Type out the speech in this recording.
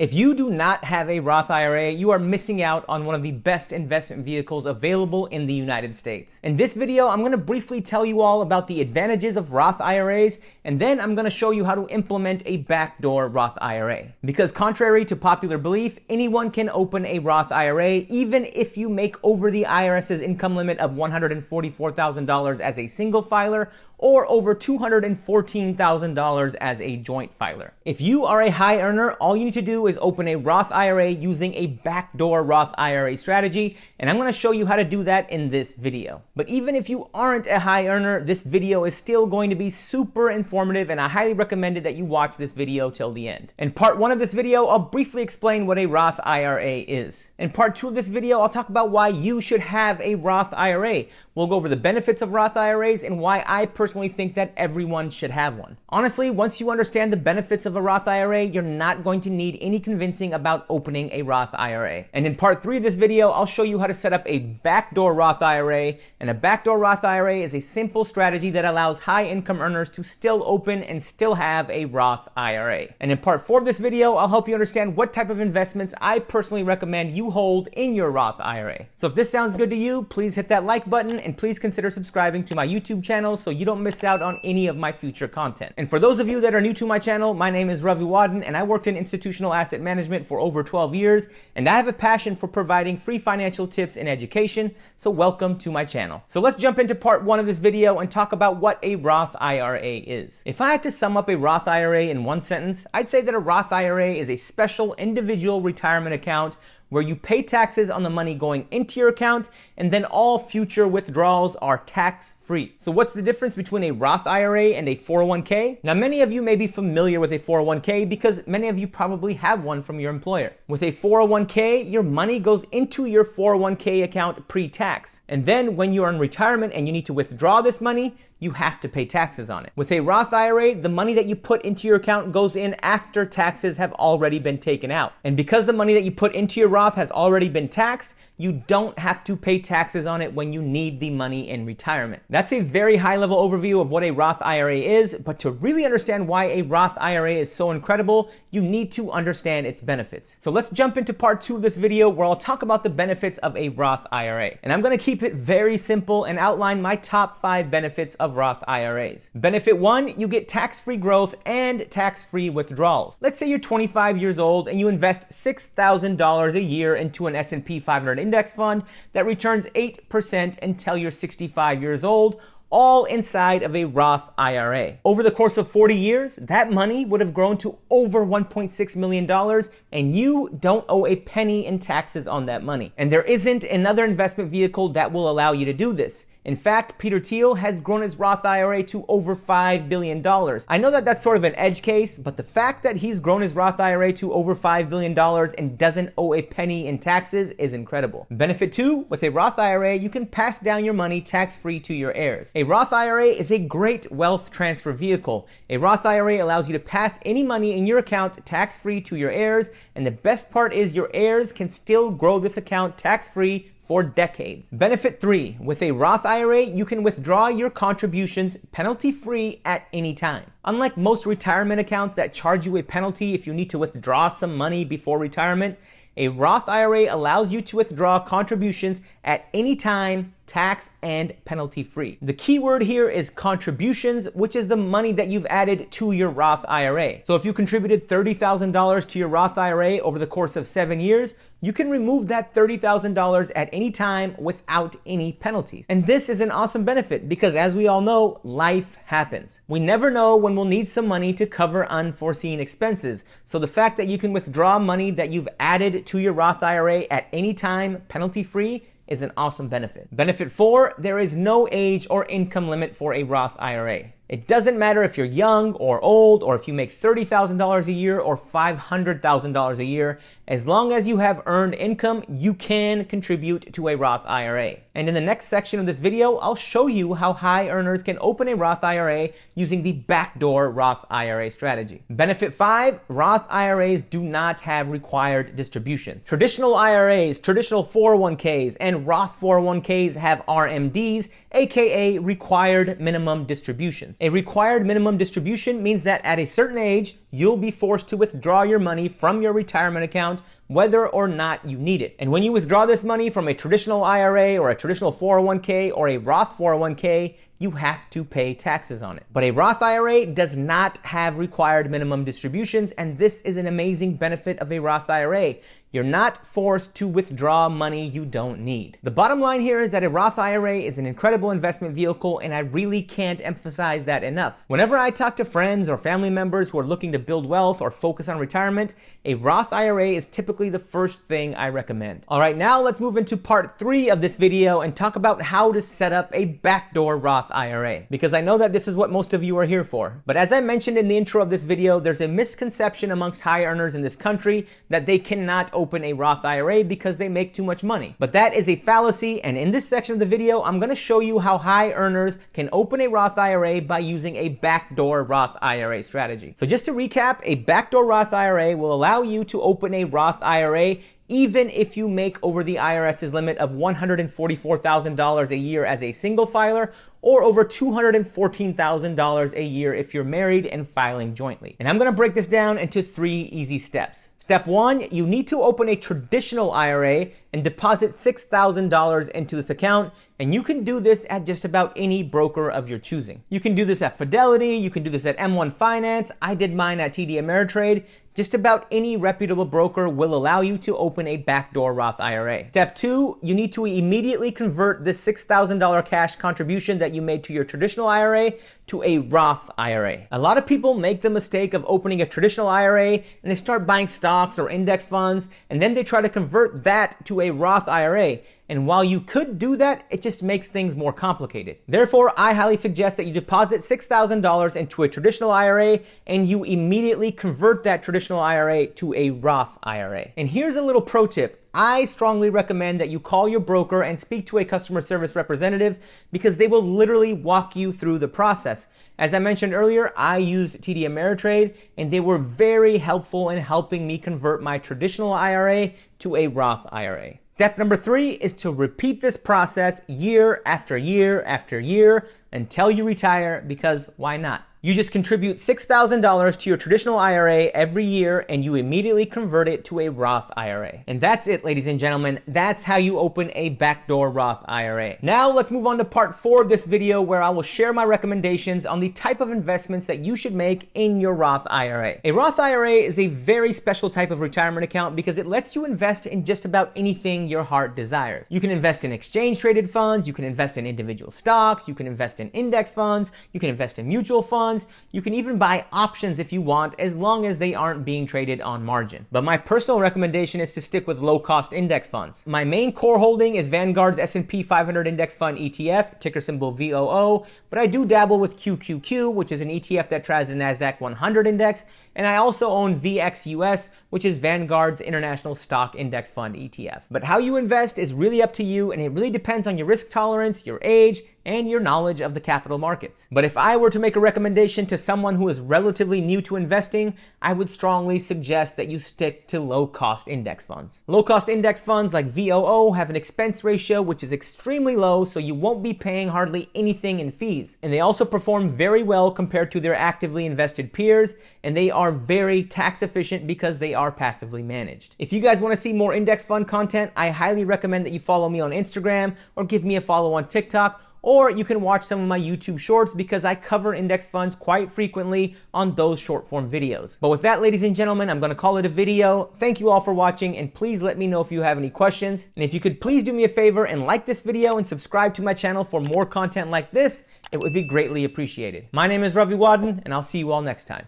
If you do not have a Roth IRA, you are missing out on one of the best investment vehicles available in the United States. In this video, I'm going to briefly tell you all about the advantages of Roth IRAs, and then I'm going to show you how to implement a backdoor Roth IRA. Because contrary to popular belief, anyone can open a Roth IRA even if you make over the IRS's income limit of $144,000 as a single filer or over $214,000 as a joint filer. If you are a high earner, all you need to do is open a Roth IRA using a backdoor Roth IRA strategy, and I'm going to show you how to do that in this video. But even if you aren't a high earner, this video is still going to be super informative, and I highly recommend it that you watch this video till the end. In part 1 of this video, I'll briefly explain what a Roth IRA is. In part 2 of this video, I'll talk about why you should have a Roth IRA. We'll go over the benefits of Roth IRAs and why I personally think that everyone should have one. Honestly, once you understand the benefits of a Roth IRA, you're not going to need any convincing about opening a Roth IRA. And in part 3 of this video, I'll show you how to set up a backdoor Roth IRA. And a backdoor Roth IRA is a simple strategy that allows high income earners to still open and still have a Roth IRA. And in part 4 of this video, I'll help you understand what type of investments I personally recommend you hold in your Roth IRA. So if this sounds good to you, please hit that like button and please consider subscribing to my YouTube channel so you don't miss out on any of my future content. And for those of you that are new to my channel, my name is Ravi Wadden and I worked in institutional asset management for over 12 years, and I have a passion for providing free financial tips and education, so welcome to my channel. So let's jump into part 1 of this video and talk about what a Roth IRA is. If I had to sum up a Roth IRA in one sentence, I'd say that a Roth IRA is a special individual retirement account where you pay taxes on the money going into your account, and then all future withdrawals are tax-free. So what's the difference between a Roth IRA and a 401k? Now, many of you may be familiar with a 401k because many of you probably have one from your employer. With a 401k, your money goes into your 401k account pre-tax. And then when you are in retirement and you need to withdraw this money, you have to pay taxes on it. With a Roth IRA, the money that you put into your account goes in after taxes have already been taken out. And because the money that you put into your Roth has already been taxed, you don't have to pay taxes on it when you need the money in retirement. That's a very high-level overview of what a Roth IRA is, but to really understand why a Roth IRA is so incredible, you need to understand its benefits. So let's jump into part 2 of this video where I'll talk about the benefits of a Roth IRA. And I'm going to keep it very simple and outline my top 5 benefits of Roth IRAs. Benefit 1, you get tax-free growth and tax-free withdrawals. Let's say you're 25 years old and you invest $6,000 a year into an S&P 500 index fund that returns 8% until you're 65 years old, all inside of a Roth IRA. Over the course of 40 years, that money would have grown to over $1.6 million, and you don't owe a penny in taxes on that money. And there isn't another investment vehicle that will allow you to do this. In fact, Peter Thiel has grown his Roth IRA to over $5 billion. I know that that's sort of an edge case, but the fact that he's grown his Roth IRA to over $5 billion and doesn't owe a penny in taxes is incredible. Benefit 2, with a Roth IRA, you can pass down your money tax-free to your heirs. A Roth IRA is a great wealth transfer vehicle. A Roth IRA allows you to pass any money in your account tax-free to your heirs, and the best part is your heirs can still grow this account tax-free for decades. Benefit 3, with a Roth IRA, you can withdraw your contributions penalty-free at any time. Unlike most retirement accounts that charge you a penalty if you need to withdraw some money before retirement, a Roth IRA allows you to withdraw contributions at any time, tax and penalty free. The key word here is contributions, which is the money that you've added to your Roth IRA. So if you contributed $30,000 to your Roth IRA over the course of 7 years, you can remove that $30,000 at any time without any penalties. And this is an awesome benefit because, as we all know, life happens. We never know when we'll need some money to cover unforeseen expenses. So the fact that you can withdraw money that you've added to your Roth IRA at any time, penalty free, is an awesome benefit. Benefit 4, there is no age or income limit for a Roth IRA. It doesn't matter if you're young or old, or if you make $30,000 a year or $500,000 a year. As long as you have earned income, you can contribute to a Roth IRA. And in the next section of this video, I'll show you how high earners can open a Roth IRA using the backdoor Roth IRA strategy. Benefit 5, Roth IRAs do not have required distributions. Traditional IRAs, traditional 401ks, and Roth 401ks have RMDs, aka required minimum distributions. A required minimum distribution means that at a certain age, you'll be forced to withdraw your money from your retirement account whether or not you need it. And when you withdraw this money from a traditional IRA or a traditional 401k or a Roth 401k, you have to pay taxes on it. But a Roth IRA does not have required minimum distributions, and this is an amazing benefit of a Roth IRA. You're not forced to withdraw money you don't need. The bottom line here is that a Roth IRA is an incredible investment vehicle, and I really can't emphasize that enough. Whenever I talk to friends or family members who are looking to build wealth or focus on retirement, a Roth IRA is typically the first thing I recommend. All right, now let's move into part 3 of this video and talk about how to set up a backdoor Roth IRA, because I know that this is what most of you are here for. But as I mentioned in the intro of this video, there's a misconception amongst high earners in this country that they cannot open a Roth IRA because they make too much money. But that is a fallacy, and in this section of the video, I'm going to show you how high earners can open a Roth IRA by using a backdoor Roth IRA strategy. So just to recap, a backdoor Roth IRA will allow you to open a Roth IRA even if you make over the IRS's limit of $144,000 a year as a single filer, or over $214,000 a year if you're married and filing jointly. And I'm gonna break this down into 3 easy steps. Step 1, you need to open a traditional IRA and deposit $6,000 into this account, and you can do this at just about any broker of your choosing. You can do this at Fidelity, you can do this at M1 Finance, I did mine at TD Ameritrade. Just about any reputable broker will allow you to open a backdoor Roth IRA. Step 2, you need to immediately convert this $6,000 cash contribution that you made to your traditional IRA to a Roth IRA. A lot of people make the mistake of opening a traditional IRA and they start buying stocks or index funds, and then they try to convert that to a Roth IRA. And while you could do that, it just makes things more complicated. Therefore, I highly suggest that you deposit $6,000 into a traditional IRA and you immediately convert that traditional IRA to a Roth IRA. And here's a little pro tip. I strongly recommend that you call your broker and speak to a customer service representative, because they will literally walk you through the process. As I mentioned earlier, I used TD Ameritrade, and they were very helpful in helping me convert my traditional IRA to a Roth IRA. Step number 3 is to repeat this process year after year after year until you retire, because why not? You just contribute $6,000 to your traditional IRA every year and you immediately convert it to a Roth IRA. And that's it, ladies and gentlemen. That's how you open a backdoor Roth IRA. Now let's move on to part 4 of this video, where I will share my recommendations on the type of investments that you should make in your Roth IRA. A Roth IRA is a very special type of retirement account because it lets you invest in just about anything your heart desires. You can invest in exchange traded funds, you can invest in individual stocks, you can invest in index funds, you can invest in mutual funds, you can even buy options if you want, as long as they aren't being traded on margin. But my personal recommendation is to stick with low-cost index funds. My main core holding is Vanguard's S&P 500 Index Fund ETF, ticker symbol VOO, but I do dabble with QQQ, which is an ETF that tracks the NASDAQ 100 index, and I also own VXUS, which is Vanguard's International Stock Index Fund ETF. But how you invest is really up to you, and it really depends on your risk tolerance, your age, and your knowledge of the capital markets. But if I were to make a recommendation to someone who is relatively new to investing, I would strongly suggest that you stick to low-cost index funds. Low-cost index funds like VOO have an expense ratio which is extremely low, so you won't be paying hardly anything in fees. And they also perform very well compared to their actively invested peers, and they are very tax efficient because they are passively managed. If you guys want to see more index fund content, I highly recommend that you follow me on Instagram or give me a follow on TikTok. Or you can watch some of my YouTube shorts, because I cover index funds quite frequently on those short form videos. But with that, ladies and gentlemen, I'm gonna call it a video. Thank you all for watching, and please let me know if you have any questions. And if you could please do me a favor and like this video and subscribe to my channel for more content like this, it would be greatly appreciated. My name is Ravi Wadden, and I'll see you all next time.